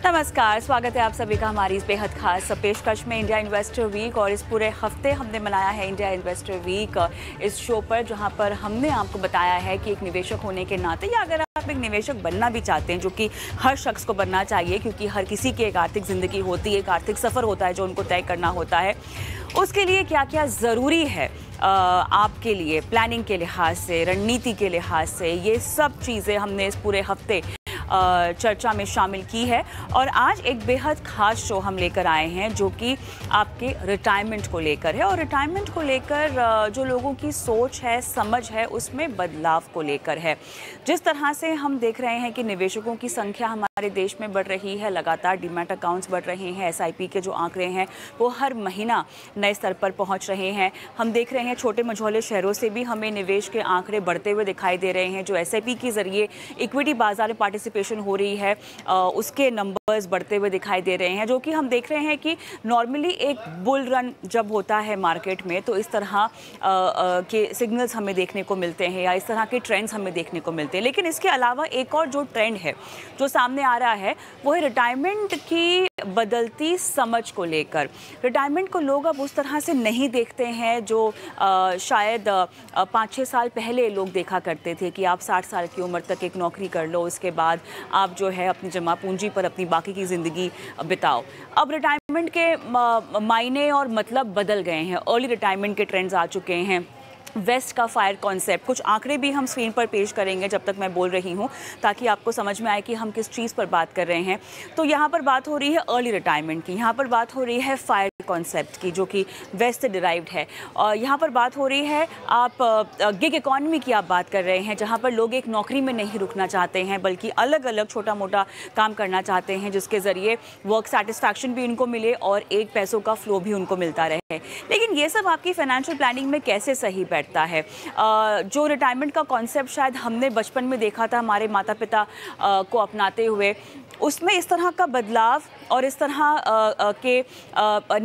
नमस्कार, स्वागत है आप सभी का हमारी इस बेहद खास पेशकश में इंडिया इन्वेस्टर वीक। और इस पूरे हफ्ते हमने मनाया है इंडिया इन्वेस्टर वीक इस शो पर, जहां पर हमने आपको बताया है कि एक निवेशक होने के नाते, या अगर आप एक निवेशक बनना भी चाहते हैं, जो कि हर शख्स को बनना चाहिए क्योंकि हर किसी की एक आर्थिक ज़िंदगी होती है, एक आर्थिक सफ़र होता है जो उनको तय करना होता है, उसके लिए क्या क्या ज़रूरी है आपके लिए प्लानिंग के लिहाज से, रणनीति के लिहाज से, ये सब चीज़ें हमने इस पूरे हफ्ते चर्चा में शामिल की है। और आज एक बेहद खास शो हम लेकर आए हैं जो कि आपके रिटायरमेंट को लेकर है, और रिटायरमेंट को लेकर जो लोगों की सोच है, समझ है, उसमें बदलाव को लेकर है। जिस तरह से हम देख रहे हैं कि निवेशकों की संख्या हमारे देश में बढ़ रही है, लगातार डीमैट अकाउंट्स बढ़ रहे हैं, एसआईपी के जो आंकड़े हैं वो हर महीना नए स्तर पर पहुंच रहे हैं। हम देख रहे हैं छोटे मझौले शहरों से भी हमें निवेश के आंकड़े बढ़ते हुए दिखाई दे रहे हैं। जो एसआईपी के जरिए इक्विटी बाजार में पार्टिसिपेशन हो रही है उसके नंबर्स बढ़ते हुए दिखाई दे रहे हैं, जो कि हम देख रहे हैं कि नॉर्मली एक बुल रन जब होता है मार्केट में तो इस तरह के सिग्नल्स हमें देखने को मिलते हैं, या इस तरह के ट्रेंड्स हमें देखने को मिलते हैं। लेकिन इसके अलावा एक और जो ट्रेंड है जो सामने आ रहा है वो है रिटायरमेंट की बदलती समझ को लेकर। रिटायरमेंट को लोग अब उस तरह से नहीं देखते हैं जो शायद 5-6 साल पहले लोग देखा करते थे, कि आप 60 साल की उम्र तक एक नौकरी कर लो, उसके बाद आप जो है अपनी जमा पूंजी पर अपनी बाकी की ज़िंदगी बिताओ। अब रिटायरमेंट के मायने और मतलब बदल गए हैं, अर्ली रिटायरमेंट के ट्रेंड्स आ चुके हैं। वेस्ट का फायर कॉन्सेप्ट, कुछ आंकड़े भी हम स्क्रीन पर पेश करेंगे जब तक मैं बोल रही हूं, ताकि आपको समझ में आए कि हम किस चीज़ पर बात कर रहे हैं। तो यहाँ पर बात हो रही है अर्ली रिटायरमेंट की, यहाँ पर बात हो रही है फायर कॉन्सेप्ट की, जो कि वेस्ट से डिराइव्ड है, और यहाँ पर बात हो रही है आप गिग इकॉनमी की आप बात कर रहे हैं, जहाँ पर लोग एक नौकरी में नहीं रुकना चाहते हैं बल्कि अलग अलग छोटा मोटा काम करना चाहते हैं, जिसके ज़रिए वर्क सेटिस्फैक्शन भी उनको मिले और एक पैसों का फ्लो भी उनको मिलता रहे। लेकिन ये सब आपकी फाइनेंशियल प्लानिंग में कैसे सही बैठता है? जो रिटायरमेंट का कॉन्सेप्ट शायद हमने बचपन में देखा था हमारे माता पिता को अपनाते हुए, उसमें इस तरह का बदलाव और इस तरह के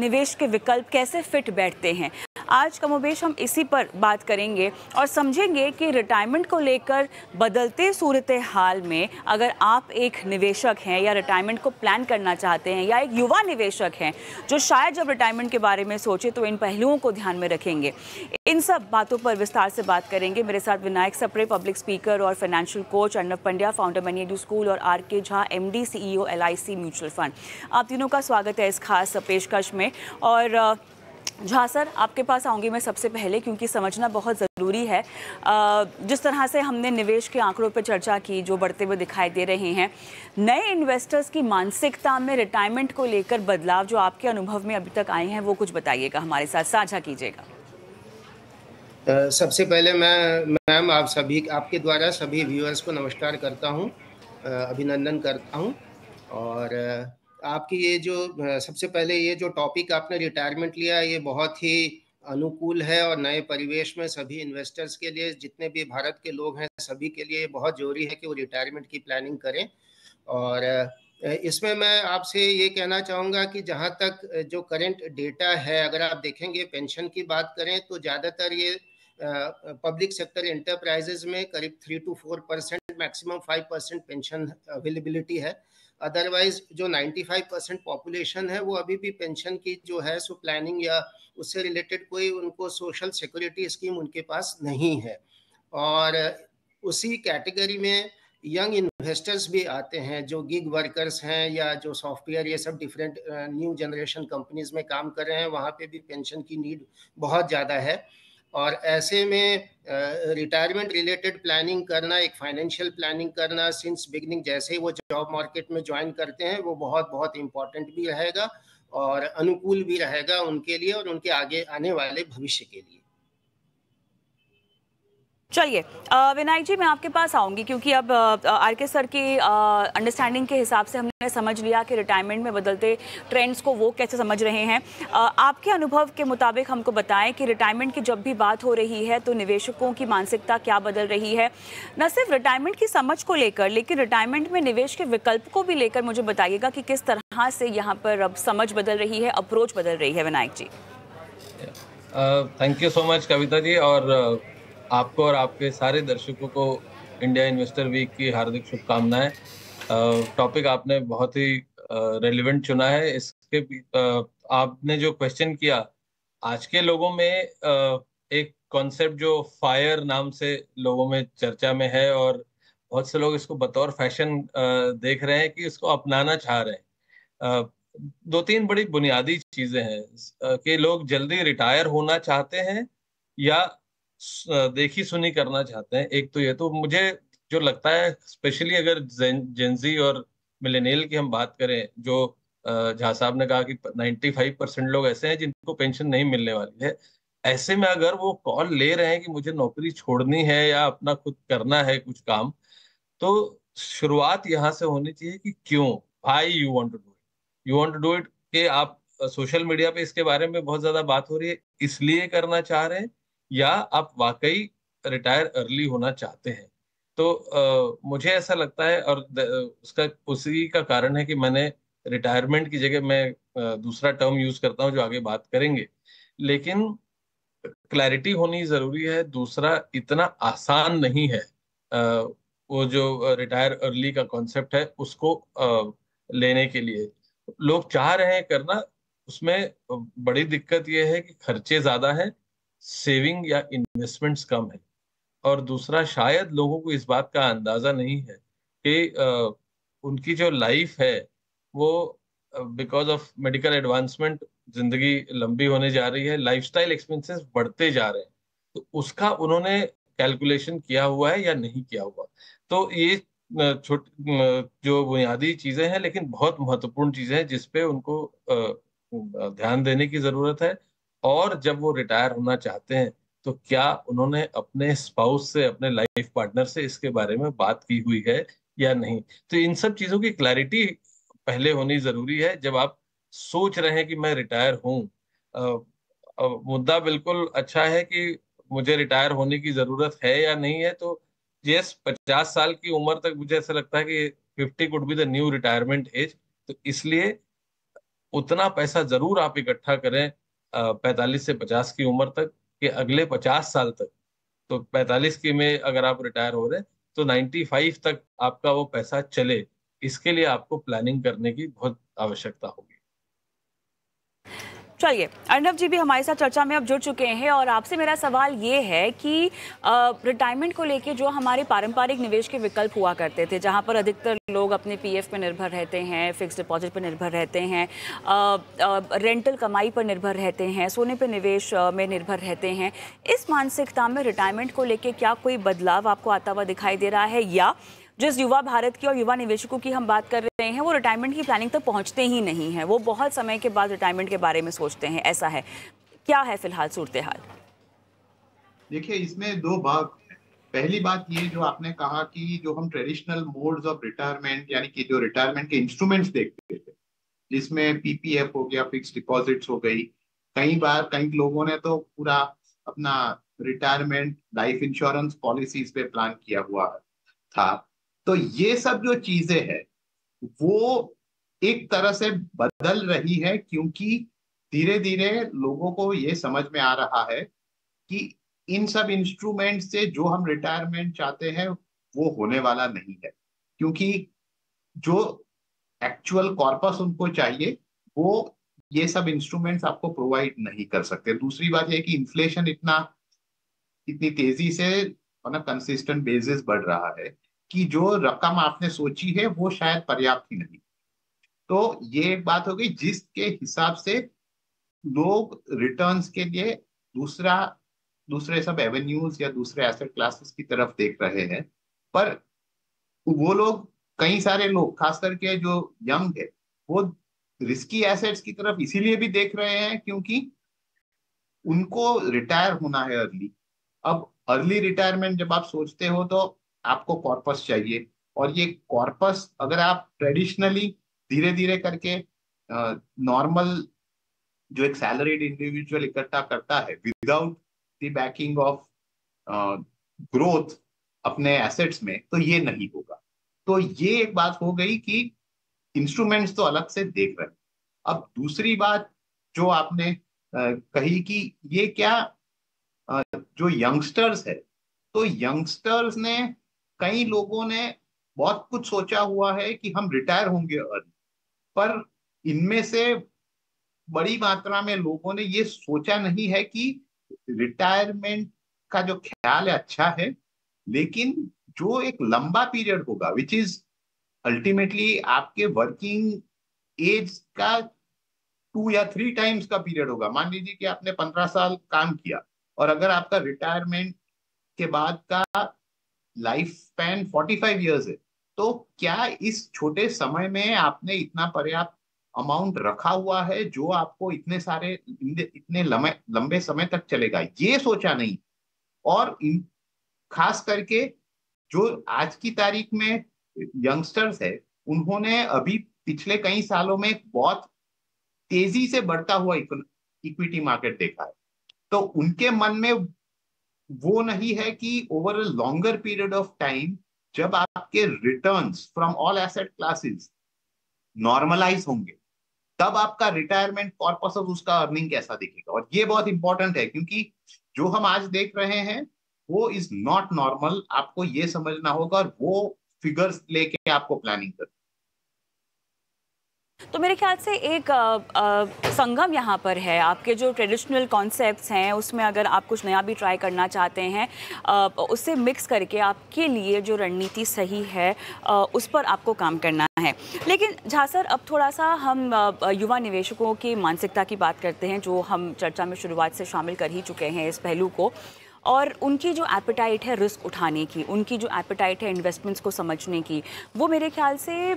निवेश के विकल्प कैसे फिट बैठते हैं, आज कमोबेश हम इसी पर बात करेंगे और समझेंगे कि रिटायरमेंट को लेकर बदलते सूरत हाल में अगर आप एक निवेशक हैं या रिटायरमेंट को प्लान करना चाहते हैं, या एक युवा निवेशक हैं जो शायद जब रिटायरमेंट के बारे में सोचे तो इन पहलुओं को ध्यान में रखेंगे। इन सब बातों पर विस्तार से बात करेंगे। मेरे साथ विनायक सप्रे, पब्लिक स्पीकर और financial coach, Arnab Pandya, founder money edu school, और R K. Jha, MD CEO LIC mutual fund. आप तीनों का स्वागत है इस खास पेशकश में। और झा सर, आपके पास आऊँगी मैं सबसे पहले, क्योंकि समझना बहुत ज़रूरी है। जिस तरह से हमने निवेश के आंकड़ों पर चर्चा की जो बढ़ते हुए दिखाई दे रहे हैं, नए इन्वेस्टर्स की मानसिकता में रिटायरमेंट को लेकर बदलाव जो आपके अनुभव में अभी तक आए हैं, वो कुछ बताइएगा, हमारे साथ साझा कीजिएगा। सबसे पहले मैं मैम आपके द्वारा सभी व्यूअर्स को नमस्कार करता हूं, अभिनंदन करता हूं। और आपकी ये जो सबसे पहले ये जो टॉपिक आपने रिटायरमेंट लिया, ये बहुत ही अनुकूल है और नए परिवेश में सभी इन्वेस्टर्स के लिए, जितने भी भारत के लोग हैं सभी के लिए बहुत ज़रूरी है कि वो रिटायरमेंट की प्लानिंग करें। और इसमें मैं आपसे ये कहना चाहूँगा कि जहाँ तक जो करंट डेटा है, अगर आप देखेंगे पेंशन की बात करें तो ज़्यादातर ये पब्लिक सेक्टर एंटरप्राइजेज में करीब 3 to 4%, मैक्सिमम 5% पेंशन अवेलेबिलिटी है। अदरवाइज जो 95% पॉपुलेशन है वो अभी भी पेंशन की जो है सो प्लानिंग या उससे रिलेटेड कोई उनको सोशल सिक्योरिटी स्कीम उनके पास नहीं है। और उसी कैटेगरी में यंग इन्वेस्टर्स भी आते हैं जो गिग वर्कर्स हैं या जो सॉफ्टवेयर ये सब डिफरेंट न्यू जनरेशन कंपनीज में काम कर रहे हैं, वहाँ पे भी पेंशन की नीड बहुत ज़्यादा है। और ऐसे में रिटायरमेंट रिलेटेड प्लानिंग करना, एक फाइनेंशियल प्लानिंग करना सिंस बिगनिंग, जैसे ही वो जॉब मार्केट में ज्वाइन करते हैं, वो बहुत बहुत इम्पॉर्टेंट भी रहेगा और अनुकूल भी रहेगा उनके लिए और उनके आगे आने वाले भविष्य के लिए। चलिए विनायक जी, मैं आपके पास आऊँगी, क्योंकि अब आर.के. सर की अंडरस्टैंडिंग के हिसाब से हमने समझ लिया कि रिटायरमेंट में बदलते ट्रेंड्स को वो कैसे समझ रहे हैं। आपके अनुभव के मुताबिक हमको बताएं कि रिटायरमेंट की जब भी बात हो रही है तो निवेशकों की मानसिकता क्या बदल रही है, न सिर्फ रिटायरमेंट की समझ को लेकर, लेकिन रिटायरमेंट में निवेश के विकल्प को भी लेकर मुझे बताइएगा कि किस तरह से यहाँ पर अब समझ बदल रही है, अप्रोच बदल रही है। विनायक जी। Thank you so much Kavita ji, और आपको और आपके सारे दर्शकों को इंडिया इन्वेस्टर वीक की हार्दिक शुभकामनाएं। टॉपिक आपने बहुत ही रेलिवेंट चुना है। आपने जो क्वेश्चन किया, आज के लोगों में एक कॉन्सेप्ट जो फायर नाम से लोगों में चर्चा में है, और बहुत से लोग इसको बतौर फैशन देख रहे हैं कि इसको अपनाना चाह रहे हैं। दो तीन बड़ी बुनियादी चीजें हैं कि लोग जल्दी रिटायर होना चाहते हैं या देखी सुनी करना चाहते हैं। एक तो ये, तो मुझे जो लगता है स्पेशली अगर जेंजी और मिलेनियल की हम बात करें, जो झा साहब ने कहा कि 95% लोग ऐसे हैं जिनको पेंशन नहीं मिलने वाली है। ऐसे में अगर वो कॉल ले रहे हैं कि मुझे नौकरी छोड़नी है या अपना खुद करना है कुछ काम, तो शुरुआत यहाँ से होनी चाहिए कि क्यों, भाई you want to do it, you want to do it. कि आप सोशल मीडिया पे इसके बारे में बहुत ज्यादा बात हो रही है, इसलिए करना चाह रहे हैं, या आप वाकई रिटायर अर्ली होना चाहते हैं। तो मुझे ऐसा लगता है, और उसका उसी का कारण है कि मैंने रिटायरमेंट की जगह मैं दूसरा टर्म यूज करता हूँ जो आगे बात करेंगे। लेकिन क्लैरिटी होनी जरूरी है। दूसरा, इतना आसान नहीं है वो जो रिटायर अर्ली का कॉन्सेप्ट है उसको लेने के लिए। लोग चाह रहे हैं करना, उसमें बड़ी दिक्कत यह है कि खर्चे ज्यादा है, सेविंग या इन्वेस्टमेंट्स कम है। और दूसरा, शायद लोगों को इस बात का अंदाजा नहीं है कि उनकी जो लाइफ है वो बिकॉज ऑफ मेडिकल एडवांसमेंट जिंदगी लंबी होने जा रही है, लाइफस्टाइल एक्सपेंसेस बढ़ते जा रहे हैं। तो उसका उन्होंने कैलकुलेशन किया हुआ है या नहीं किया हुआ। तो ये जो बुनियादी चीजें हैं लेकिन बहुत महत्वपूर्ण चीजें हैं जिसपे उनको ध्यान देने की जरूरत है। और जब वो रिटायर होना चाहते हैं तो क्या उन्होंने अपने स्पाउस से, अपने लाइफ पार्टनर से इसके बारे में बात की हुई है या नहीं। तो इन सब चीजों की क्लैरिटी पहले होनी जरूरी है जब आप सोच रहे हैं कि मैं रिटायर हूं। मुद्दा बिल्कुल अच्छा है कि मुझे रिटायर होने की जरूरत है या नहीं है। तो यस, 50 साल की उम्र तक मुझे ऐसा लगता है कि 50 could be the new retirement age. तो इसलिए उतना पैसा जरूर आप इकट्ठा करें 45 से 50 की उम्र तक, कि अगले 50 साल तक, तो 45 की में अगर आप रिटायर हो रहे हैं तो 95 तक आपका वो पैसा चले। इसके लिए आपको प्लानिंग करने की बहुत आवश्यकता होगी। चलिए, अर्नब जी भी हमारे साथ चर्चा में अब जुड़ चुके हैं और आपसे मेरा सवाल ये है कि रिटायरमेंट को लेके जो हमारे पारंपरिक निवेश के विकल्प हुआ करते थे, जहां पर अधिकतर लोग अपने पीएफ पर निर्भर रहते हैं, फिक्स डिपॉजिट पर निर्भर रहते हैं, रेंटल कमाई पर निर्भर रहते हैं, सोने पर निवेश में निर्भर रहते हैं, इस मानसिकता में रिटायरमेंट को लेके क्या कोई बदलाव आपको आता हुआ दिखाई दे रहा है, या जिस युवा भारत की और युवा निवेशकों की हम बात कर रहे हैं वो रिटायरमेंट की प्लानिंग तक पहुंचते ही नहीं हैं, वो बहुत समय के बाद रिटायरमेंट के बारे में सोचते हैं, ऐसा है? क्या है फिलहाल सूरत हाल? देखिए, इसमें दो भाग हैं। पहली बात ये जो आपने कहा कि जो हम ट्रेडिशनल मोड्स ऑफ रिटायरमेंट, यानी कि जो रिटायरमेंट के इंस्ट्रूमेंट्स देखते थे, जिसमें पीपीएफ हो गया, फिक्स डिपॉजिट्स हो गई, कई लोगों ने तो पूरा अपना रिटायरमेंट लाइफ इंश्योरेंस पॉलिसीज पे प्लान किया हुआ था। तो ये सब जो चीजें हैं वो एक तरह से बदल रही है, क्योंकि धीरे धीरे लोगों को ये समझ में आ रहा है कि इन सब इंस्ट्रूमेंट से जो हम रिटायरमेंट चाहते हैं वो होने वाला नहीं है, क्योंकि जो एक्चुअल कॉर्पस उनको चाहिए वो ये सब इंस्ट्रूमेंट्स आपको प्रोवाइड नहीं कर सकते। दूसरी बात यह कि इन्फ्लेशन इतनी तेजी से ऑन अ कंसिस्टेंट बेसिस बढ़ रहा है कि जो रकम आपने सोची है वो शायद पर्याप्त ही नहीं। तो ये एक बात हो गई जिसके हिसाब से लोग रिटर्न्स के लिए दूसरे सब एवेन्यूज या दूसरे एसेट क्लासेस की तरफ देख रहे हैं। पर वो लोग, कई सारे लोग, खास करके जो यंग है, वो रिस्की एसेट्स की तरफ इसीलिए भी देख रहे हैं क्योंकि उनको रिटायर होना है अर्ली। अब अर्ली रिटायरमेंट जब आप सोचते हो तो आपको कॉर्पस चाहिए, और ये कॉर्पस अगर आप ट्रेडिशनली धीरे धीरे करके नॉर्मल जो एक सैलरीड इंडिविजुअल इकट्ठा करता है without the banking of growth अपने एसेट्स में, तो ये नहीं होगा। तो ये एक बात हो गई कि इंस्ट्रूमेंट्स तो अलग से देख रहे हैं। अब दूसरी बात जो आपने कही कि ये क्या जो यंगस्टर्स है, तो यंगस्टर्स ने, कई लोगों ने बहुत कुछ सोचा हुआ है कि हम रिटायर होंगे अर्ली, पर इनमें से बड़ी मात्रा में लोगों ने ये सोचा नहीं है कि रिटायरमेंट का जो ख्याल है अच्छा है, लेकिन जो एक लंबा पीरियड होगा विच इज अल्टीमेटली आपके वर्किंग एज का 2 या 3 टाइम्स का पीरियड होगा। मान लीजिए कि आपने 15 साल काम किया और अगर आपका रिटायरमेंट के बाद का लाइफ स्पैन 45 ईयर्स है, तो क्या इस छोटे समय में आपने इतना पर्याप्त अमाउंट रखा हुआ है जो आपको इतने लंबे समय तक चलेगा, ये सोचा नहीं। और खास करके जो आज की तारीख में यंगस्टर्स है, उन्होंने अभी पिछले कई सालों में बहुत तेजी से बढ़ता हुआ इक्विटी मार्केट देखा है, तो उनके मन में वो नहीं है कि over a longer period of time जब आपके returns from all asset classes normalize होंगे, तब आपका रिटायरमेंट कॉर्पस ऑफ उसका अर्निंग कैसा दिखेगा। और ये बहुत इंपॉर्टेंट है, क्योंकि जो हम आज देख रहे हैं वो इज नॉट नॉर्मल। आपको ये समझना होगा और वो फिगर्स लेके आपको प्लानिंग करनी। तो मेरे ख्याल से एक संगम यहाँ पर है। आपके जो ट्रेडिशनल कॉन्सेप्ट्स हैं उसमें अगर आप कुछ नया भी ट्राई करना चाहते हैं, उससे मिक्स करके आपके लिए जो रणनीति सही है उस पर आपको काम करना है। लेकिन झा सर, अब थोड़ा सा हम युवा निवेशकों की मानसिकता की बात करते हैं, जो हम चर्चा में शुरुआत से शामिल कर ही चुके हैं इस पहलू को। और उनकी जो एपेटाइट है रिस्क उठाने की, उनकी जो एपेटाइट है इन्वेस्टमेंट्स को समझने की, वो मेरे ख्याल से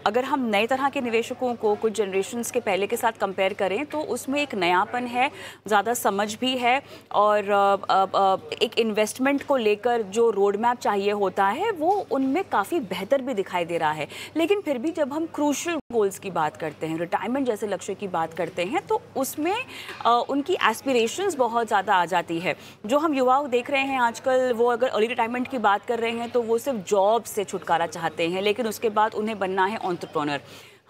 अगर हम नए तरह के निवेशकों को कुछ जनरेशन्स के पहले के साथ कंपेयर करें तो उसमें एक नयापन है, ज़्यादा समझ भी है, और एक इन्वेस्टमेंट को लेकर जो रोड मैप चाहिए होता है वो उनमें काफ़ी बेहतर भी दिखाई दे रहा है। लेकिन फिर भी जब हम क्रूशल गोल्स की बात करते हैं, रिटायरमेंट जैसे लक्ष्य की बात करते हैं, तो उसमें उनकी एस्पिरेशंस बहुत ज़्यादा आ जाती है। जो हम युवा देख रहे हैं आजकल, वो अगर अर्ली रिटायरमेंट की बात कर रहे हैं तो वो सिर्फ जॉब से छुटकारा चाहते हैं, लेकिन उसके बाद उन्हें बनना है एंटरप्रेन्योर।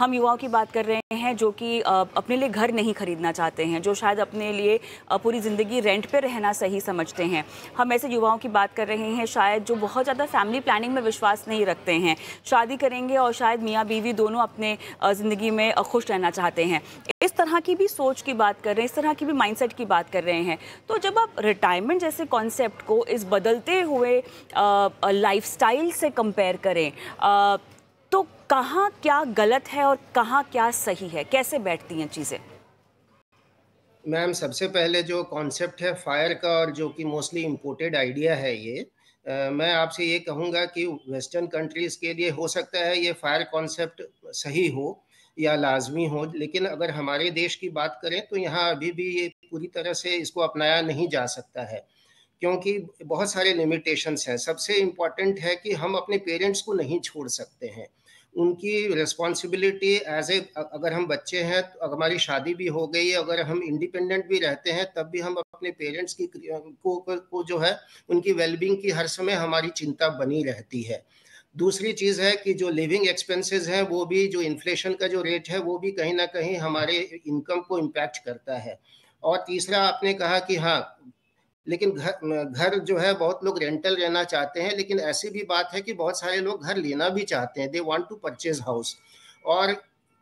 हम युवाओं की बात कर रहे हैं जो कि अपने लिए घर नहीं खरीदना चाहते हैं, जो शायद अपने लिए पूरी ज़िंदगी रेंट पे रहना सही समझते हैं। हम ऐसे युवाओं की बात कर रहे हैं शायद जो बहुत ज़्यादा फैमिली प्लानिंग में विश्वास नहीं रखते हैं, शादी करेंगे और शायद मियाँ बीवी दोनों अपने ज़िंदगी में खुश रहना चाहते हैं। इस तरह की भी सोच की बात कर रहे हैं, इस तरह की भी माइंडसेट की बात कर रहे हैं। तो जब आप रिटायरमेंट जैसे कॉन्सेप्ट को इस बदलते हुए लाइफस्टाइल से कंपेयर करें, तो कहाँ क्या गलत है और कहाँ क्या सही है, कैसे बैठती हैं चीज़ें? मैम, सबसे पहले जो कॉन्सेप्ट है फायर का, और जो कि मोस्टली इम्पोर्टेड आइडिया है ये, मैं आपसे ये कहूँगा कि वेस्टर्न कंट्रीज़ के लिए हो सकता है ये फायर कॉन्सेप्ट सही हो या लाजमी हो, लेकिन अगर हमारे देश की बात करें तो यहाँ अभी भी ये पूरी तरह से इसको अपनाया नहीं जा सकता है, क्योंकि बहुत सारे लिमिटेशंस हैं। सबसे इम्पॉर्टेंट है कि हम अपने पेरेंट्स को नहीं छोड़ सकते हैं। उनकी रिस्पॉन्सिबिलिटी एज ए, अगर हम बच्चे हैं तो हमारी शादी भी हो गई है, अगर हम इंडिपेंडेंट भी रहते हैं तब भी हम अपने पेरेंट्स की को जो है उनकी वेलबींग की हर समय हमारी चिंता बनी रहती है। दूसरी चीज़ है कि जो लिविंग एक्सपेंसेस हैं वो भी, जो इन्फ्लेशन का जो रेट है वो भी कहीं ना कहीं हमारे इनकम को इम्पैक्ट करता है। और तीसरा आपने कहा कि हाँ, लेकिन घर जो है बहुत लोग रेंटल रहना चाहते हैं, लेकिन ऐसी भी बात है कि बहुत सारे लोग घर लेना भी चाहते हैं, they want to purchase house. और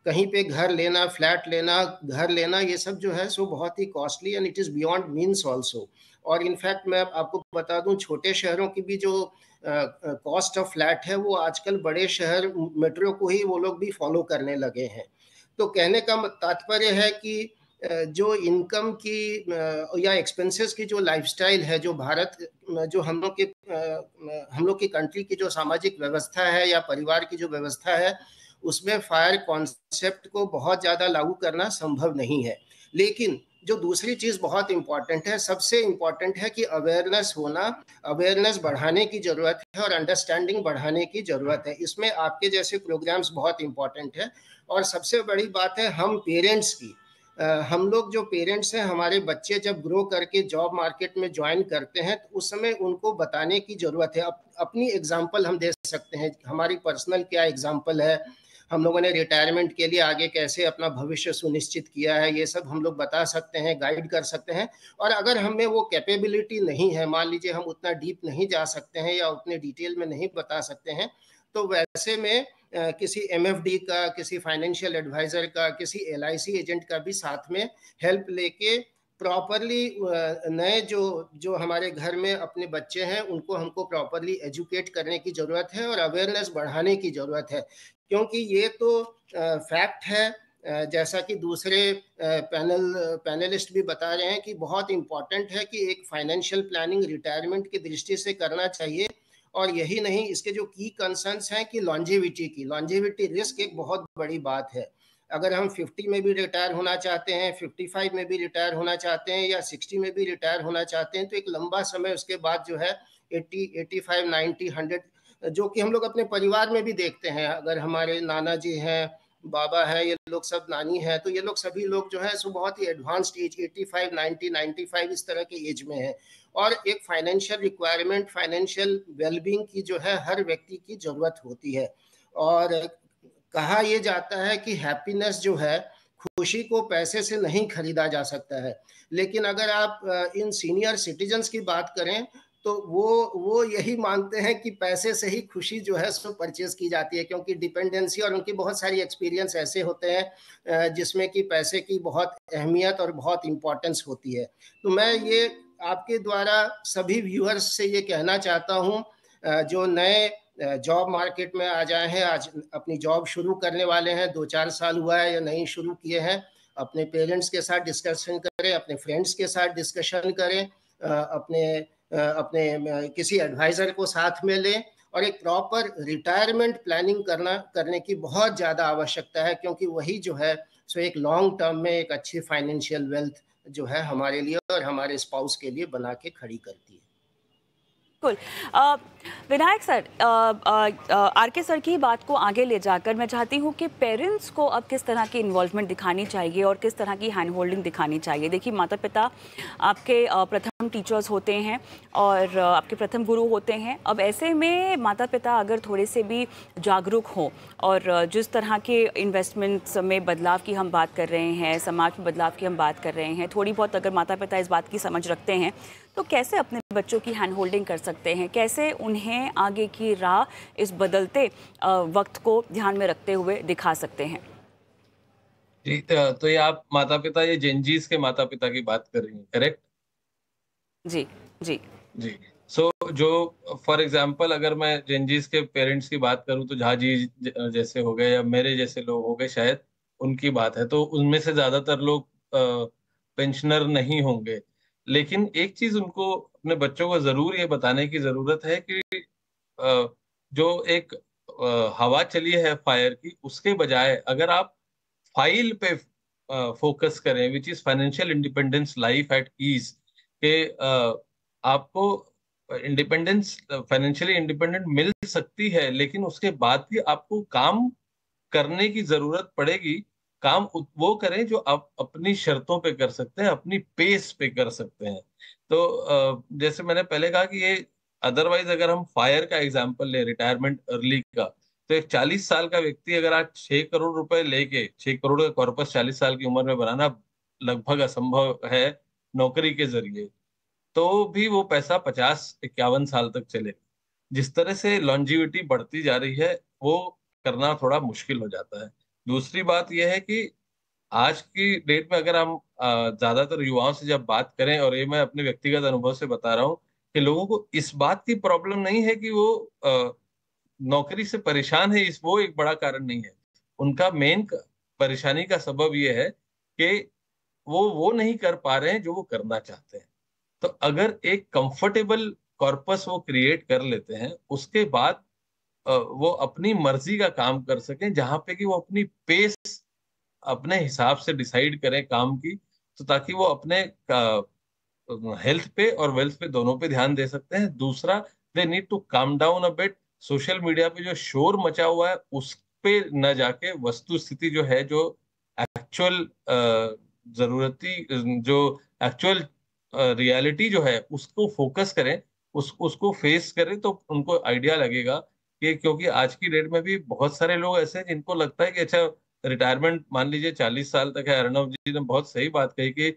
कहीं पे घर लेना, फ्लैट लेना, घर लेना, ये सब जो है सो बहुत ही costly and it is beyond means also. और इनफैक्ट मैं आपको बता दूं, छोटे शहरों की भी जो कॉस्ट ऑफ फ्लैट है वो आजकल बड़े शहर मेट्रो को ही वो लोग भी फॉलो करने लगे हैं। तो कहने का तात्पर्य है कि जो इनकम की या एक्सपेंसेस की जो लाइफस्टाइल है, जो भारत, जो हम लोग की कंट्री की जो सामाजिक व्यवस्था है या परिवार की जो व्यवस्था है, उसमें फायर कॉन्सेप्ट को बहुत ज़्यादा लागू करना संभव नहीं है। लेकिन जो दूसरी चीज़ बहुत इम्पॉर्टेंट है, सबसे इम्पॉर्टेंट है कि अवेयरनेस होना, अवेयरनेस बढ़ाने की ज़रूरत है और अंडरस्टैंडिंग बढ़ाने की ज़रूरत है। इसमें आपके जैसे प्रोग्राम्स बहुत इम्पॉर्टेंट है। और सबसे बड़ी बात है हम पेरेंट्स की, हम लोग जो पेरेंट्स हैं, हमारे बच्चे जब ग्रो करके जॉब मार्केट में ज्वाइन करते हैं तो उस समय उनको बताने की ज़रूरत है। अपनी एग्जांपल हम दे सकते हैं, हमारी पर्सनल क्या एग्जांपल है, हम लोगों ने रिटायरमेंट के लिए आगे कैसे अपना भविष्य सुनिश्चित किया है, ये सब हम लोग बता सकते हैं, गाइड कर सकते हैं। और अगर हमें वो कैपेबिलिटी नहीं है, मान लीजिए हम उतना डीप नहीं जा सकते हैं या उतने डिटेल में नहीं बता सकते हैं, तो वैसे में किसी MFD का, किसी फाइनेंशियल एडवाइजर का, किसी LIC एजेंट का भी साथ में हेल्प लेके प्रॉपरली नए जो हमारे घर में अपने बच्चे हैं उनको हमको प्रॉपरली एजुकेट करने की ज़रूरत है और अवेयरनेस बढ़ाने की ज़रूरत है, क्योंकि ये तो फैक्ट है, जैसा कि दूसरे पैनलिस्ट भी बता रहे हैं कि बहुत इम्पॉर्टेंट है कि एक फाइनेंशियल प्लानिंग रिटायरमेंट की दृष्टि से करना चाहिए। और यही नहीं, इसके जो की कंसर्न्स हैं कि लॉन्जेविटी रिस्क एक बहुत बड़ी बात है। अगर हम 50 में भी रिटायर होना चाहते हैं, 55 में भी रिटायर होना चाहते हैं या 60 में भी रिटायर होना चाहते हैं, तो एक लंबा समय उसके बाद जो है 80, 85, 90, 100, जो कि हम लोग अपने परिवार में भी देखते हैं। अगर हमारे नाना जी हैं, बाबा है, ये लोग सब नानी है, तो ये लोग सभी लोग जो है सो बहुत ही एडवांस्ड एज 85, 90, 95 इस तरह के एज में है। और एक फाइनेंशियल रिक्वायरमेंट, फाइनेंशियल वेलबींग की जो है हर व्यक्ति की जरूरत होती है। और कहा यह जाता है कि हैप्पीनेस जो है, खुशी को पैसे से नहीं खरीदा जा सकता है। लेकिन अगर आप इन सीनियर सिटीजन्स की बात करें तो वो यही मानते हैं कि पैसे से ही खुशी जो है सो परचेज की जाती है, क्योंकि डिपेंडेंसी और उनकी बहुत सारी एक्सपीरियंस ऐसे होते हैं जिसमें कि पैसे की बहुत अहमियत और बहुत इम्पोर्टेंस होती है। तो मैं ये आपके द्वारा सभी व्यूअर्स से ये कहना चाहता हूँ जो नए जॉब मार्केट में आ जाए हैं, आज अपनी जॉब शुरू करने वाले हैं, 2-4 साल हुआ है या नहीं शुरू किए हैं, अपने पेरेंट्स के साथ डिस्कशन करें, अपने फ्रेंड्स के साथ डिस्कशन करें, अपने किसी एडवाइज़र को साथ में लें और एक प्रॉपर रिटायरमेंट प्लानिंग करने की बहुत ज़्यादा आवश्यकता है, क्योंकि वही जो है सो एक लॉन्ग टर्म में एक अच्छी फाइनेंशियल वेल्थ जो है हमारे लिए और हमारे स्पाउस के लिए बना के खड़ी करती है। बिल्कुल। विनायक सर, RK सर की बात को आगे ले जाकर मैं चाहती हूँ कि पेरेंट्स को अब किस तरह की इन्वॉल्वमेंट दिखानी चाहिए और किस तरह की हैंड होल्डिंग दिखानी चाहिए। देखिए, माता पिता आपके प्रथम टीचर्स होते हैं और आपके प्रथम गुरु होते हैं। अब ऐसे में माता पिता अगर थोड़े से भी जागरूक हों और जिस तरह के इन्वेस्टमेंट्स में बदलाव की हम बात कर रहे हैं, समाज में बदलाव की हम बात कर रहे हैं, थोड़ी बहुत अगर माता पिता इस बात की समझ रखते हैं तो कैसे अपने बच्चों की हैंड होल्डिंग कर सकते हैं, कैसे उन्हें आगे की राह इस बदलते वक्त को ध्यान में रखते हुए दिखा सकते हैं। जी, तो ये आप माता पिता, ये जेनजीज के माता पिता की बात कर रही हैं, करेक्ट? जी जी जी। सो जो फॉर एग्जांपल अगर मैं जेनजीज के पेरेंट्स की बात करूं तो झा जी जैसे हो गए या मेरे जैसे लोग हो गए, शायद उनकी बात है, तो उनमें से ज्यादातर लोग पेंशनर नहीं होंगे। लेकिन एक चीज उनको अपने बच्चों को जरूर ये बताने की जरूरत है कि जो एक हवा चली है फायर की, उसके बजाय अगर आप फाइल पे फोकस करें, which is financial independence life at ease, के आपको इंडिपेंडेंस, फाइनेंशियली इंडिपेंडेंट मिल सकती है, लेकिन उसके बाद भी आपको काम करने की जरूरत पड़ेगी। काम वो करें जो आप अपनी शर्तों पे कर सकते हैं, अपनी पेस पे कर सकते हैं। तो जैसे मैंने पहले कहा कि ये अदरवाइज अगर हम फायर का एग्जांपल ले, रिटायरमेंट अर्ली का, तो एक 40 साल का व्यक्ति अगर आज 6 करोड़ रुपए लेके 6 करोड़ का कॉर्पस 40 साल की उम्र में बनाना लगभग असंभव है नौकरी के जरिए, तो भी वो पैसा 50-51 साल तक चले। जिस तरह से लॉन्जिविटी बढ़ती जा रही है वो करना थोड़ा मुश्किल हो जाता है। दूसरी बात यह है कि आज की डेट में अगर हम ज्यादातर युवाओं से जब बात करें, और ये मैं अपने व्यक्तिगत अनुभव से बता रहा हूँ, कि लोगों को इस बात की प्रॉब्लम नहीं है कि वो नौकरी से परेशान है, इस वो एक बड़ा कारण नहीं है। उनका मेन परेशानी का सबब ये है कि वो नहीं कर पा रहे हैं जो वो करना चाहते हैं। तो अगर एक कंफर्टेबल कॉर्पस वो क्रिएट कर लेते हैं, उसके बाद वो अपनी मर्जी का काम कर सकें, जहां पे कि वो अपनी पेस अपने हिसाब से डिसाइड करें काम की, तो ताकि वो अपने हेल्थ पे और वेल्थ पे दोनों पे ध्यान दे सकते हैं। दूसरा, they need to calm down a bit. Social media पे जो शोर मचा हुआ है उस पे न जाके वस्तु स्थिति जो है, जो एक्चुअल जरूरती, जो एक्चुअल रियलिटी जो है उसको फोकस करें, उसको फेस करें, तो उनको आइडिया लगेगा कि, क्योंकि आज की डेट में भी बहुत सारे लोग ऐसे हैं जिनको लगता है कि अच्छा रिटायरमेंट मान लीजिए 40 साल तक है। अर्णव जी ने बहुत सही बात कही कि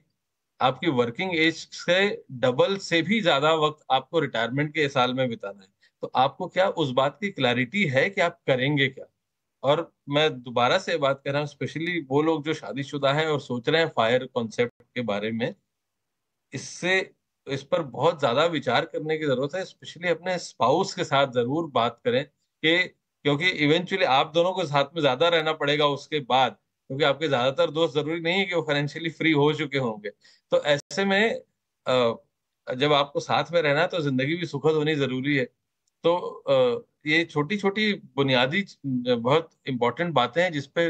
आपकी वर्किंग एज से डबल से भी ज्यादा वक्त आपको रिटायरमेंट के साल में बिताना है। तो आपको क्या उस बात की क्लैरिटी है कि आप करेंगे क्या। और मैं दोबारा से बात कर रहा हूँ, स्पेशली वो लोग जो शादीशुदा हैं और सोच रहे हैं फायर कॉन्सेप्ट के बारे में, इससे इस पर बहुत ज्यादा विचार करने की जरूरत है। स्पेशली अपने स्पाउस के साथ जरूर बात करें कि, क्योंकि इवेंचुअली आप दोनों को साथ में ज्यादा रहना पड़ेगा उसके बाद, क्योंकि आपके ज्यादातर दोस्त जरूरी नहीं है कि वो फाइनेंशियली फ्री हो चुके होंगे। तो ऐसे में जब आपको साथ में रहना है तो जिंदगी भी सुखद होनी जरूरी है। तो ये छोटी छोटी बुनियादी बहुत इंपॉर्टेंट बातें हैं जिसपे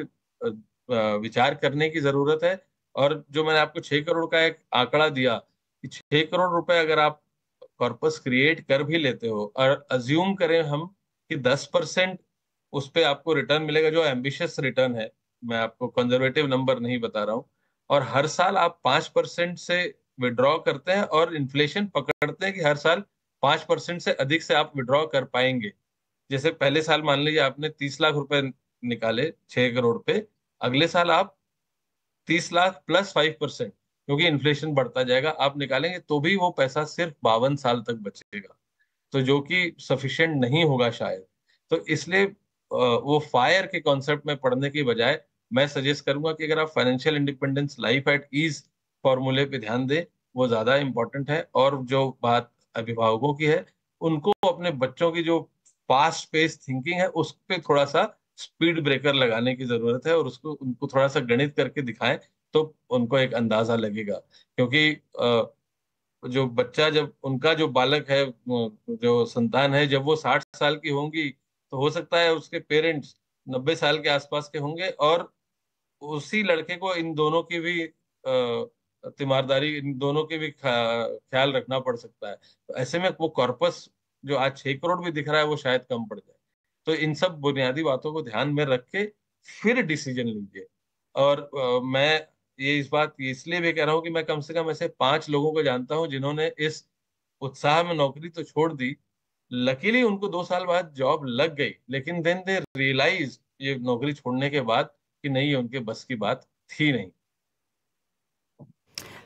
विचार करने की जरूरत है। और जो मैंने आपको 6 करोड़ का एक आंकड़ा दिया कि 6 करोड़ रुपए अगर आप कॉर्पस क्रिएट कर भी लेते हो और अज्यूम करें हम कि 10% उस पे आपको रिटर्न मिलेगा, जो एम्बिशियस रिटर्न है, मैं आपको कंजर्वेटिव नंबर नहीं बता रहा हूँ, और हर साल आप 5% से विड्रॉ करते हैं और इन्फ्लेशन पकड़ते हैं कि हर साल 5% से अधिक से आप विड्रॉ कर पाएंगे। जैसे पहले साल मान लीजिए आपने 30 लाख रुपए निकाले 6 करोड़ पे, अगले साल आप 30 लाख प्लस 5%, क्योंकि इन्फ्लेशन बढ़ता जाएगा, आप निकालेंगे तो भी वो पैसा सिर्फ 52 साल तक बचेगा, तो जो कि सफिशिएंट नहीं होगा शायद। तो इसलिए वो फायर के कॉन्सेप्ट में पढ़ने की बजाय मैं सजेस्ट करूंगा कि अगर आप financial independence life at ease फॉर्मूले पे ध्यान दें, वो ज्यादा इंपॉर्टेंट है। और जो बात अभिभावकों की है, उनको अपने बच्चों की जो फास्ट पेस थिंकिंग है उस पे थोड़ा सा स्पीड ब्रेकर लगाने की जरूरत है, और उसको उनको थोड़ा सा गणित करके दिखाएं तो उनको एक अंदाजा लगेगा। क्योंकि जो बच्चा, जब उनका जो बालक है, जो संतान है, जब वो 60 साल की होंगी तो हो सकता है उसके पेरेंट्स 90 साल के आसपास के होंगे, और उसी लड़के को इन दोनों की भी तीमारदारी, इन दोनों की भी ख्याल रखना पड़ सकता है। तो ऐसे में वो कॉर्पस जो आज 6 करोड़ भी दिख रहा है वो शायद कम पड़ जाए। तो इन सब बुनियादी बातों को ध्यान में रख के फिर डिसीजन लीजिए। और मैं ये इस बात इसलिए भी कह रहा हूँ कि मैं कम से कम ऐसे 5 लोगों को जानता हूँ जिन्होंने इस उत्साह में नौकरी तो छोड़ दी, लकीली उनको 2 साल बाद जॉब लग गई, लेकिन देन दे रियलाइज ये नौकरी छोड़ने के बाद कि नहीं, ये उनके बस की बात थी नहीं।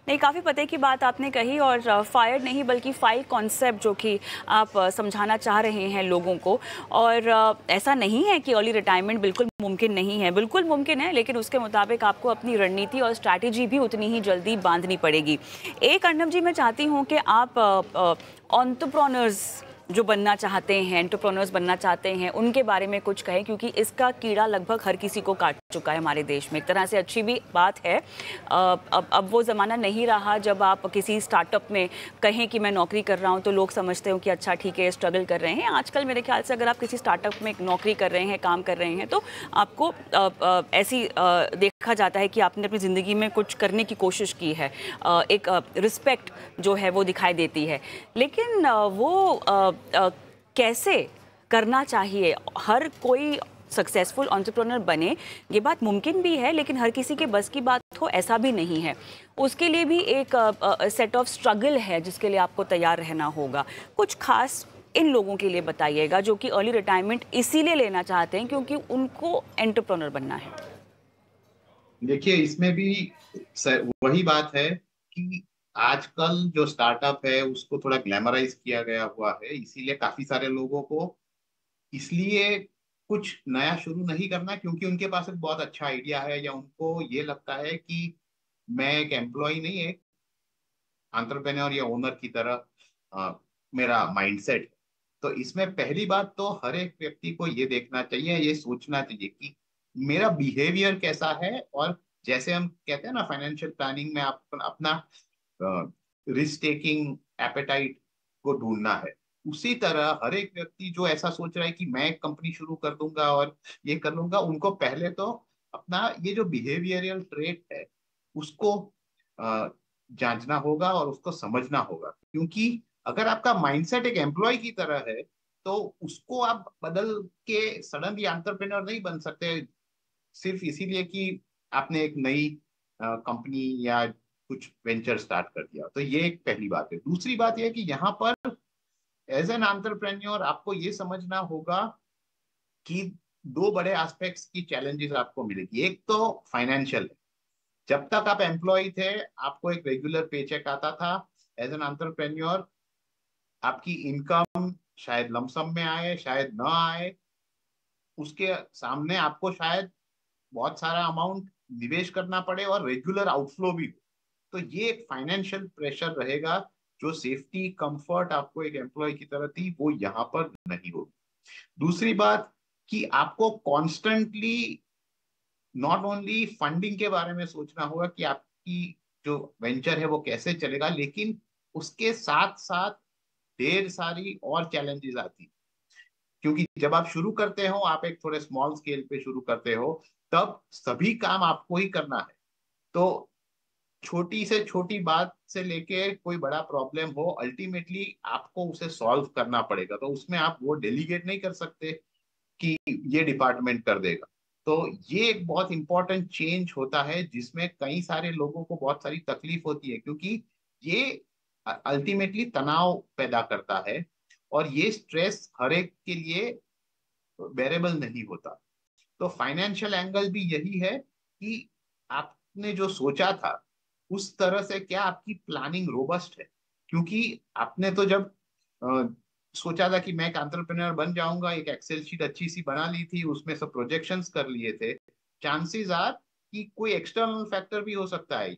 नहीं, काफ़ी पते की बात आपने कही। और फायर नहीं बल्कि फाइल कॉन्सेप्ट जो कि आप समझाना चाह रहे हैं लोगों को। और ऐसा नहीं है कि अर्ली रिटायरमेंट बिल्कुल मुमकिन नहीं है, बिल्कुल मुमकिन है, लेकिन उसके मुताबिक आपको अपनी रणनीति और स्ट्रैटेजी भी उतनी ही जल्दी बांधनी पड़ेगी। एक अर्नब जी, मैं चाहती हूँ कि आप एंटरप्रेन्योर्स जो बनना चाहते हैं, एंटरप्रेन्योर्स बनना चाहते हैं, उनके बारे में कुछ कहें, क्योंकि इसका कीड़ा लगभग हर किसी को काट चुका है हमारे देश में। एक तरह से अच्छी भी बात है, अब वो ज़माना नहीं रहा जब आप किसी स्टार्टअप में कहें कि मैं नौकरी कर रहा हूं तो लोग समझते हो कि अच्छा ठीक है, स्ट्रगल कर रहे हैं। आजकल मेरे ख्याल से अगर आप किसी स्टार्टअप में नौकरी कर रहे हैं, काम कर रहे हैं, तो आपको ऐसी देखा जाता है कि आपने अपनी ज़िंदगी में कुछ करने की कोशिश की है, एक रिस्पेक्ट जो है वो दिखाई देती है। लेकिन वो कैसे करना चाहिए, हर कोई सक्सेसफुल एंटरप्रेन्योर बने, ये बात मुमकिन भी है, लेकिन हर किसी के बस की बात हो ऐसा भी नहीं है। उसके लिए भी एक सेट ऑफ स्ट्रगल है जिसके लिए आपको तैयार रहना होगा। कुछ खास इन लोगों के लिए बताइएगा जो कि अर्ली रिटायरमेंट इसीलिए लेना चाहते हैं क्योंकि उनको एंटरप्रेन्योर बनना है। देखिए, इसमें भी वही बात है कि आजकल जो स्टार्टअप है उसको थोड़ा ग्लैमराइज किया गया हुआ है, इसीलिए काफी सारे लोगों को इसलिए कुछ नया शुरू नहीं करना क्योंकि उनके पास एक बहुत अच्छा आइडिया है, या उनको ये लगता है कि मैं एक एम्प्लॉय नहीं, एक एंटरप्रेन्योर या ओनर की तरह मेरा माइंडसेट है। तो इसमें पहली बात तो हर एक व्यक्ति को ये देखना चाहिए, ये सोचना चाहिए कि मेरा बिहेवियर कैसा है। और जैसे हम कहते हैं ना, फाइनेंशियल प्लानिंग में आप अपना रिस्क टेकिंग एपेटाइट को ढूंढना है, उसी तरह हर एक व्यक्ति जो ऐसा सोच रहा है कि मैं एक कंपनी शुरू कर दूंगा और ये कर लूंगा, उनको पहले तो अपना ये जो बिहेवियरल ट्रेट है उसको जांचना होगा और उसको समझना होगा। क्योंकि अगर आपका माइंडसेट एक एम्प्लॉय की तरह है तो उसको आप बदल के सडनली एंटरप्रेन्योर नहीं बन सकते सिर्फ इसीलिए कि आपने एक नई कंपनी या कुछ वेंचर स्टार्ट कर दिया। तो ये एक पहली बात है। दूसरी बात यह कि यहाँ पर एज एन एंटरप्रेन्योर आपको ये समझना होगा कि दो बड़े एस्पेक्ट्स की चैलेंजेस आपको मिलेगी। एक तो फाइनेंशियल है, जब तक आप एम्प्लॉय थे आपको एक रेगुलर पेचेक आता था। एज एन एंटरप्रेन्योर आपकी इनकम शायद लमसम में आए, शायद न आए, उसके सामने आपको शायद बहुत सारा अमाउंट निवेश करना पड़े और रेगुलर आउटफ्लो भी हो। तो ये एक फाइनेंशियल प्रेशर रहेगा, जो सेफ्टी कंफर्ट आपको एक एम्प्लॉय की तरह थी वो यहाँ पर नहीं होगी। दूसरी बात कि आपको कॉन्स्टेंटली नॉट ओनली फंडिंग के बारे में सोचना होगा कि आपकी जो वेंचर है वो कैसे चलेगा, लेकिन उसके साथ साथ ढेर सारी और चैलेंजेस आती हैं। क्योंकि जब आप शुरू करते हो, आप एक थोड़े स्मॉल स्केल पे शुरू करते हो, तब सभी काम आपको ही करना है। तो छोटी से छोटी बात से लेके कोई बड़ा प्रॉब्लम हो, अल्टीमेटली आपको उसे सॉल्व करना पड़ेगा। तो उसमें आप वो डेलीगेट नहीं कर सकते कि ये डिपार्टमेंट कर देगा। तो ये एक बहुत इंपॉर्टेंट चेंज होता है, जिसमें कई सारे लोगों को बहुत सारी तकलीफ होती है, क्योंकि ये अल्टीमेटली तनाव पैदा करता है और ये स्ट्रेस हर एक के लिए बेरेबल नहीं होता। तो फाइनेंशियल एंगल भी यही है कि आपने जो सोचा था उस तरह से क्या आपकी प्लानिंग रोबस्ट है। क्योंकि आपने तो जब सोचा था कि मैं एक एंटरप्रेन्योर बन जाऊंगा, एक एक्सेल शीट अच्छी सी बना ली थी, उसमें सब प्रोजेक्शंस कर लिए थे, चांसेस आर कि कोई एक्सटर्नल फैक्टर भी हो सकता है,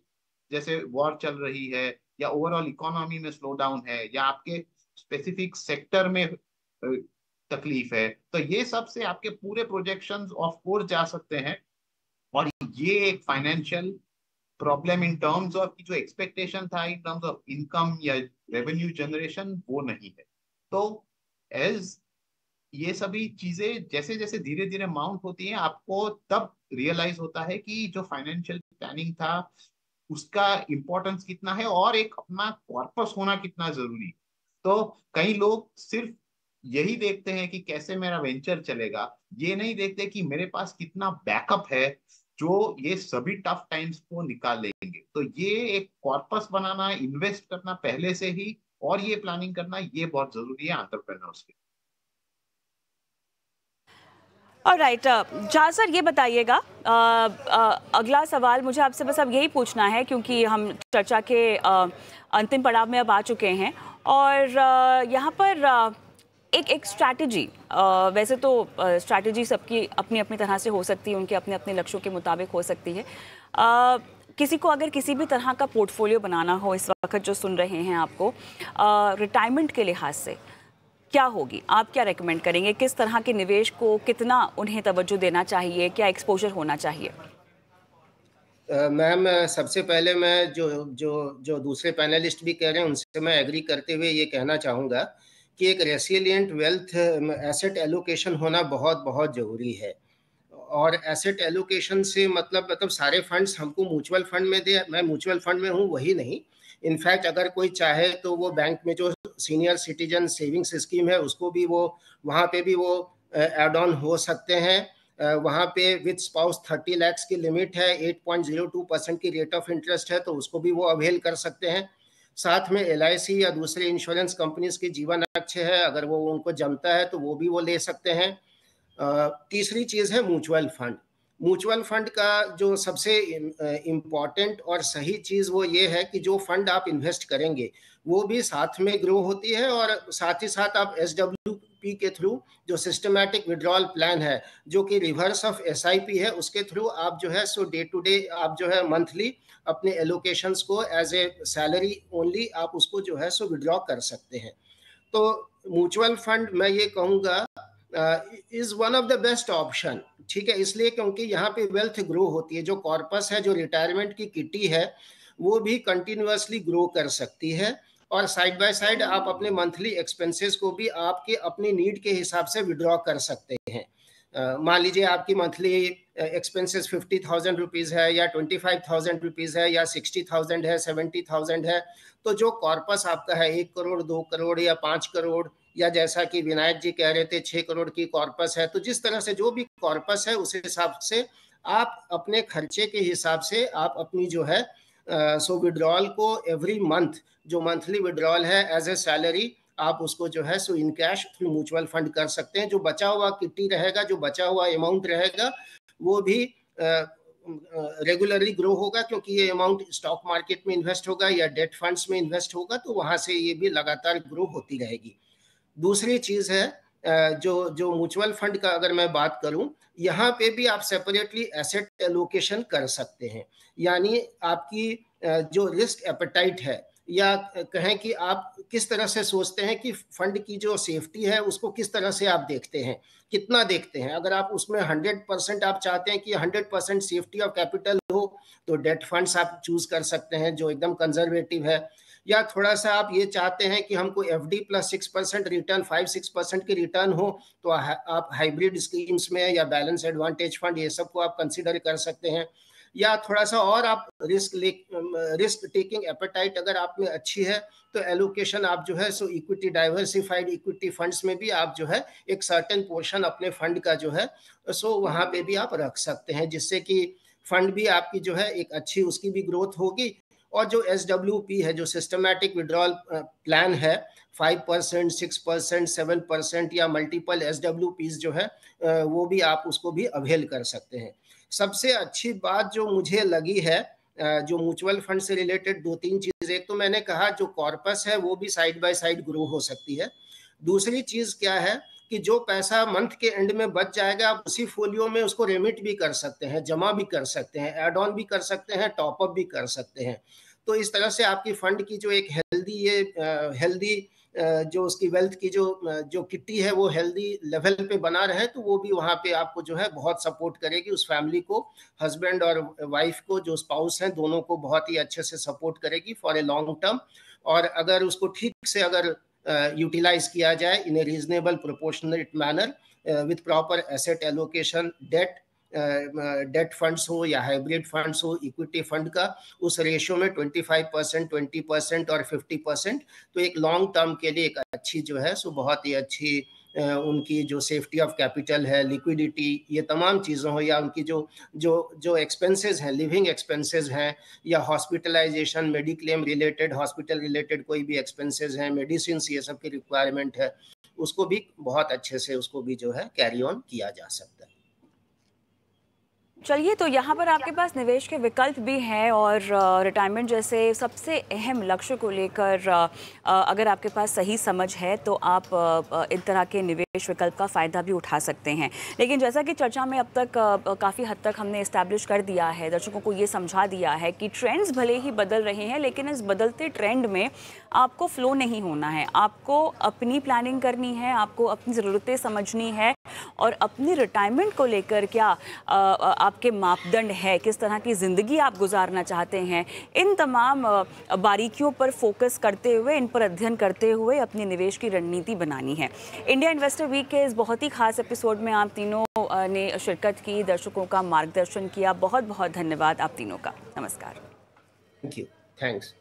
जैसे वॉर चल रही है या ओवरऑल इकोनॉमी में स्लो डाउन है या आपके स्पेसिफिक सेक्टर में तकलीफ है। तो ये सब से आपके पूरे प्रोजेक्शंस ऑफ कोर्स जा सकते हैं, और ये एक financial problem in terms of जो एक्सपेक्टेशन था इन टर्म्स ऑफ इनकम या रेवेन्यू जनरेशन, वो नहीं है। तो एज ये सभी चीजें जैसे जैसे धीरे धीरे माउंट होती हैं, आपको तब रियलाइज होता है कि जो फाइनेंशियल प्लानिंग था उसका इंपॉर्टेंस कितना है और एक अपना कॉर्पस होना कितना जरूरी है। तो कई लोग सिर्फ यही देखते हैं कि कैसे मेरा वेंचर चलेगा, ये नहीं देखते कि मेरे पास कितना बैकअप है जो ये सभी टफ टाइम्स को निकाल लेंगे। तो ये एक कॉर्पस बनाना, इन्वेस्ट करना पहले से ही, और ये प्लानिंग करना, ये बहुत जरूरी है एंटरप्रेन्योर्स के। ऑलराइट, जहाँ सर ये बताइएगा, अगला सवाल मुझे आपसे बस अब यही पूछना है, क्योंकि हम चर्चा के अंतिम पड़ाव में अब आ चुके हैं, और यहाँ पर एक स्ट्रैटेजी, वैसे तो स्ट्रैटेजी सबकी अपनी अपनी तरह से हो सकती है, उनके अपने अपने लक्ष्यों के मुताबिक हो सकती है। किसी को अगर किसी भी तरह का पोर्टफोलियो बनाना हो इस वक्त जो सुन रहे हैं आपको, रिटायरमेंट के लिहाज से क्या होगी, आप क्या रेकमेंड करेंगे? किस तरह के निवेश को कितना उन्हें तवज्जो देना चाहिए, क्या एक्सपोजर होना चाहिए? मैम, सबसे पहले मैं जो जो जो दूसरे पैनलिस्ट भी कह रहे हैं उनसे मैं एग्री करते हुए ये कहना चाहूँगा कि एक रेसिलिएंट वेल्थ एसेट एलोकेशन होना बहुत बहुत ज़रूरी है। और एसेट एलोकेशन से मतलब सारे फंड्स हमको म्यूचुअल फंड में दे, मैं म्यूचुअल फंड में हूँ वही नहीं। इनफैक्ट अगर कोई चाहे तो वो बैंक में जो सीनियर सिटीजन सेविंग्स स्कीम है उसको भी वो वहाँ पे भी वो एड ऑन हो सकते हैं। वहाँ पे विद स्पाउस 30 लाख की लिमिट है, 8.02% की रेट ऑफ इंटरेस्ट है, तो उसको भी वो अवेल कर सकते हैं। साथ में LIC या दूसरे इंश्योरेंस कंपनीज की जीवन अक्षय है, अगर वो उनको जमता है तो वो भी वो ले सकते हैं। तीसरी चीज़ है म्यूचुअल फंड। म्यूचुअल फंड का जो सबसे इम्पॉर्टेंट और सही चीज़ वो ये है कि जो फंड आप इन्वेस्ट करेंगे वो भी साथ में ग्रो होती है, और साथ ही साथ आप SWP के थ्रू जो सिस्टमैटिक विड्रॉल प्लान है, जो कि रिवर्स ऑफ SIP है, उसके थ्रू आप जो है सो डे टू डे आप जो है मंथली अपने एलोकेशंस को एज ए सैलरी ओनली आप उसको जो है सो विड्रॉ कर सकते हैं। तो म्यूचुअल फंड मैं ये कहूँगा is one of the best option, ठीक है, इसलिए क्योंकि यहाँ पे वेल्थ ग्रो होती है। जो कॉर्पस है, जो रिटायरमेंट की किटी है, वो भी कंटिन्यूअसली ग्रो कर सकती है, और साइड बाय साइड आप अपने मंथली एक्सपेंसेस को भी आपके अपनी नीड के हिसाब से विड्रॉ कर सकते हैं। मान लीजिए आपकी मंथली एक्सपेंसेस 50,000 रुपीज़ है, या 25,000 रुपीज़ है, या 60,000 है, 70,000 है, तो जो कॉर्पस आपका है 1 करोड़, 2 करोड़ या 5 करोड़, या जैसा कि विनायक जी कह रहे थे 6 करोड़ की कॉर्पस है, तो जिस तरह से जो भी कॉर्पस है उस हिसाब से आप अपने खर्चे के हिसाब से आप अपनी जो है सो विड्रॉल को एवरी मंथ, जो मंथली विड्रॉल है एज ए सैलरी, आप उसको जो है सो encash through mutual fund कर सकते हैं। जो बचा हुआ किट्टी रहेगा, जो बचा हुआ अमाउंट रहेगा, वो भी रेगुलरली ग्रो होगा, क्योंकि ये अमाउंट स्टॉक मार्केट में इन्वेस्ट होगा या डेट फंड्स में इन्वेस्ट होगा, तो वहां से ये भी लगातार ग्रो होती रहेगी। दूसरी चीज़ है जो म्यूचुअल फंड का अगर मैं बात करूं, यहाँ पे भी आप सेपरेटली एसेट एलोकेशन कर सकते हैं। यानी आपकी जो रिस्क एपेटाइट है, या कहें कि आप किस तरह से सोचते हैं कि फंड की जो सेफ्टी है उसको किस तरह से आप देखते हैं, कितना देखते हैं। अगर आप उसमें 100% आप चाहते हैं कि 100% सेफ्टी ऑफ कैपिटल हो, तो डेट फंड्स आप चूज कर सकते हैं जो एकदम कंजर्वेटिव है। या थोड़ा सा आप ये चाहते हैं कि हमको एफडी प्लस 6% रिटर्न, 5-6% की रिटर्न हो, तो आप हाइब्रिड स्कीम्स में या बैलेंस एडवांटेज फंड ये सब को आप कंसिडर कर सकते हैं। या थोड़ा सा और आप रिस्क टेकिंग एपेटाइट अगर आप में अच्छी है, तो एलोकेशन आप जो है सो इक्विटी, डाइवर्सिफाइड इक्विटी फंड्स में भी आप जो है एक सर्टेन पोर्शन अपने फंड का जो है सो वहां पे भी आप रख सकते हैं, जिससे कि फंड भी आपकी जो है एक अच्छी उसकी भी ग्रोथ होगी। और जो SWP है, जो सिस्टमैटिक विड्रॉल प्लान है, 5%, 6%, 7% या मल्टीपल SWPs जो है वो भी आप उसको भी अवेल कर सकते हैं। सबसे अच्छी बात जो मुझे लगी है जो म्यूचुअल फंड से रिलेटेड, 2-3 चीजें। एक तो मैंने कहा जो कॉर्पस है वो भी साइड बाय साइड ग्रो हो सकती है। दूसरी चीज क्या है कि जो पैसा मंथ के एंड में बच जाएगा, आप उसी फोलियो में उसको रेमिट भी कर सकते हैं, जमा भी कर सकते हैं, एड ऑन भी कर सकते हैं, टॉप अप भी कर सकते हैं। तो इस तरह से आपकी फंड की जो एक हेल्दी जो उसकी वेल्थ की जो किट्टी है वो हेल्दी लेवल पे बना रहे, तो वो भी वहाँ पे आपको जो है बहुत सपोर्ट करेगी। उस फैमिली को, हस्बैंड और वाइफ को, जो स्पाउस हैं, दोनों को बहुत ही अच्छे से सपोर्ट करेगी फॉर ए लॉन्ग टर्म। और अगर उसको ठीक से अगर यूटिलाइज किया जाए in a reasonable proportionate manner with proper asset allocation, debt funds हो या हाइब्रिड फंड्स हो, इक्विटी फंड का उस रेशियो में 25%, 20% और 50%, तो एक लॉन्ग टर्म के लिए एक अच्छी जो है सो बहुत ही अच्छी उनकी जो सेफ्टी ऑफ कैपिटल है, लिक्विडिटी, ये तमाम चीज़ों हो, या उनकी जो एक्सपेंसेस हैं, लिविंग एक्सपेंसेस हैं, या hospitalisation, mediclaim related, hospital related कोई भी एक्सपेंसेस हैं, मेडिसिन, ये सब की रिक्वायरमेंट है, उसको भी बहुत अच्छे से उसको भी जो है कैरी ऑन किया जा सकता है। चलिए, तो यहाँ पर आपके पास निवेश के विकल्प भी हैं और रिटायरमेंट जैसे सबसे अहम लक्ष्य को लेकर अगर आपके पास सही समझ है तो आप इन तरह के निवेश विकल्प का फ़ायदा भी उठा सकते हैं। लेकिन जैसा कि चर्चा में अब तक काफ़ी हद तक हमने इस्टेब्लिश कर दिया है, दर्शकों को ये समझा दिया है कि ट्रेंड्स भले ही बदल रहे हैं, लेकिन इस बदलते ट्रेंड में आपको फ्लो नहीं होना है। आपको अपनी प्लानिंग करनी है, आपको अपनी ज़रूरतें समझनी है और अपनी रिटायरमेंट को लेकर क्या आपके मापदंड है, किस तरह की ज़िंदगी आप गुजारना चाहते हैं, इन तमाम बारीकियों पर फोकस करते हुए, इन पर अध्ययन करते हुए अपनी निवेश की रणनीति बनानी है। इंडिया इन्वेस्टर वीक के इस बहुत ही खास एपिसोड में आप तीनों ने शिरकत की, दर्शकों का मार्गदर्शन किया। बहुत बहुत धन्यवाद आप तीनों का। नमस्कार। Thank you. थैंक्स।